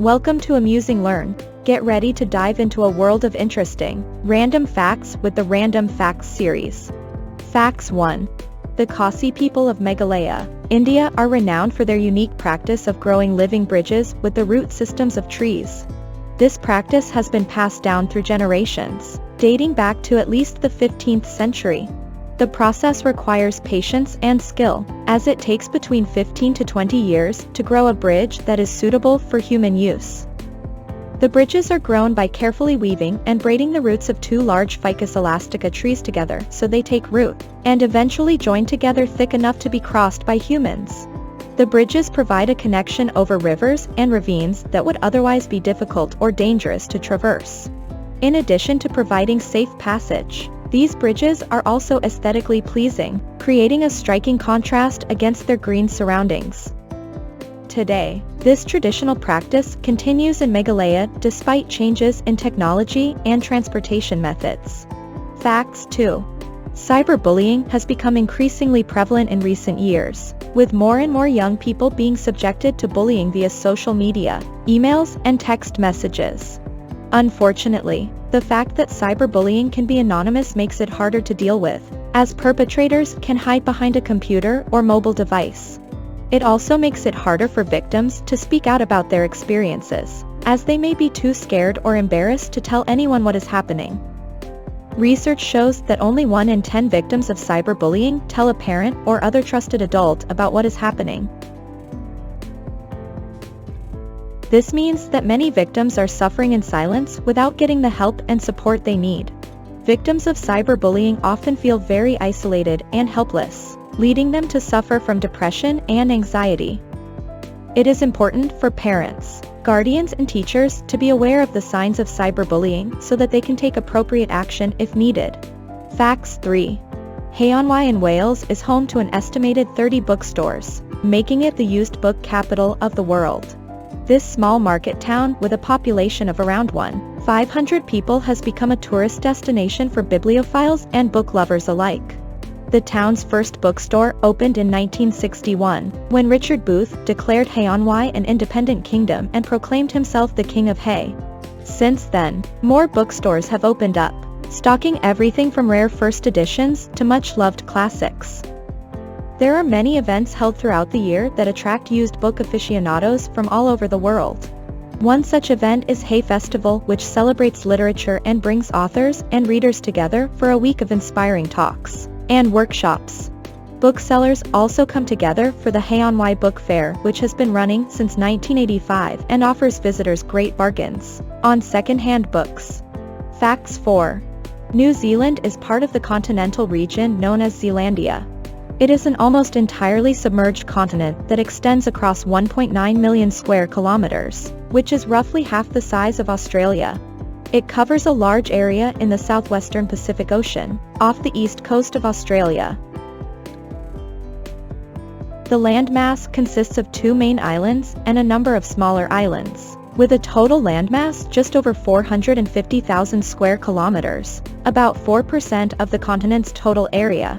Welcome to Amusing Learn. Get ready to dive into a world of interesting, random facts with the Random Facts series. Facts 1. The Khasi people of Meghalaya, India are renowned for their unique practice of growing living bridges with the root systems of trees. This practice has been passed down through generations, dating back to at least the 15th century. The process requires patience and skill, as it takes between 15 to 20 years to grow a bridge that is suitable for human use. The bridges are grown by carefully weaving and braiding the roots of two large Ficus elastica trees together so they take root, and eventually join together thick enough to be crossed by humans. The bridges provide a connection over rivers and ravines that would otherwise be difficult or dangerous to traverse. In addition to providing safe passage, these bridges are also aesthetically pleasing, creating a striking contrast against their green surroundings. Today, this traditional practice continues in Meghalaya despite changes in technology and transportation methods. Facts 2. Cyberbullying has become increasingly prevalent in recent years, with more and more young people being subjected to bullying via social media, emails, and text messages. Unfortunately, the fact that cyberbullying can be anonymous makes it harder to deal with, as perpetrators can hide behind a computer or mobile device. It also makes it harder for victims to speak out about their experiences, as they may be too scared or embarrassed to tell anyone what is happening. Research shows that only 1 in 10 victims of cyberbullying tell a parent or other trusted adult about what is happening. This means that many victims are suffering in silence without getting the help and support they need. Victims of cyberbullying often feel very isolated and helpless, leading them to suffer from depression and anxiety. It is important for parents, guardians, and teachers to be aware of the signs of cyberbullying so that they can take appropriate action if needed. Facts 3. Hay-on-Wye in Wales is home to an estimated 30 bookstores, making it the used book capital of the world. This small market town with a population of around 1,500 people has become a tourist destination for bibliophiles and book lovers alike. The town's first bookstore opened in 1961, when Richard Booth declared Hay-on-Wye an independent kingdom and proclaimed himself the King of Hay. Since then, more bookstores have opened up, stocking everything from rare first editions to much-loved classics. There are many events held throughout the year that attract used book aficionados from all over the world. One such event is Hay Festival, which celebrates literature and brings authors and readers together for a week of inspiring talks and workshops. Booksellers also come together for the Hay-on-Wye Book Fair, which has been running since 1985 and offers visitors great bargains on second-hand books. Facts 4. New Zealand is part of the continental region known as Zealandia. It is an almost entirely submerged continent that extends across 1.9 million square kilometers, which is roughly half the size of Australia. It covers a large area in the southwestern Pacific Ocean, off the east coast of Australia. The landmass consists of 2 main islands and a number of smaller islands, with a total landmass just over 450,000 square kilometers, about 4% of the continent's total area.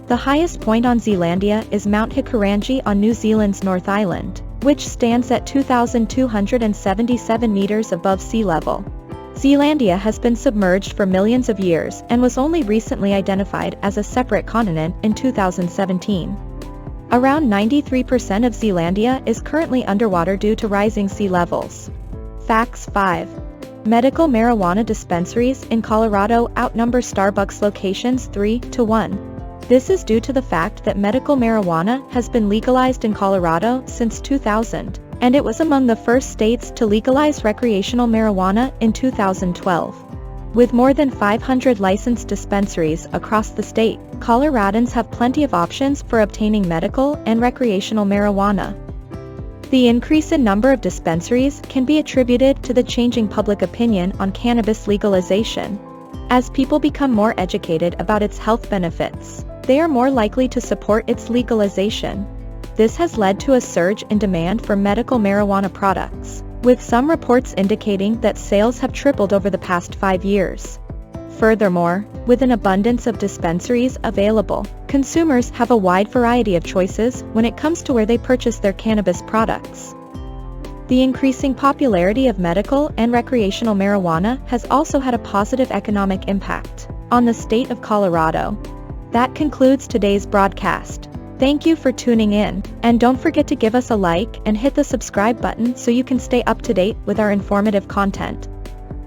The highest point on Zealandia is Mount Hikurangi on New Zealand's North Island, which stands at 2,277 meters above sea level. Zealandia has been submerged for millions of years and was only recently identified as a separate continent in 2017. Around 93% of Zealandia is currently underwater due to rising sea levels. Facts 5. Medical marijuana dispensaries in Colorado outnumber Starbucks locations 3 to 1. This is due to the fact that medical marijuana has been legalized in Colorado since 2000, and it was among the first states to legalize recreational marijuana in 2012. With more than 500 licensed dispensaries across the state, Coloradans have plenty of options for obtaining medical and recreational marijuana. The increase in number of dispensaries can be attributed to the changing public opinion on cannabis legalization. As people become more educated about its health benefits, they are more likely to support its legalization. This has led to a surge in demand for medical marijuana products, with some reports indicating that sales have tripled over the past 5 years. Furthermore, with an abundance of dispensaries available, consumers have a wide variety of choices when it comes to where they purchase their cannabis products. The increasing popularity of medical and recreational marijuana has also had a positive economic impact on the state of Colorado. That concludes today's broadcast. Thank you for tuning in, and don't forget to give us a like and hit the subscribe button so you can stay up to date with our informative content.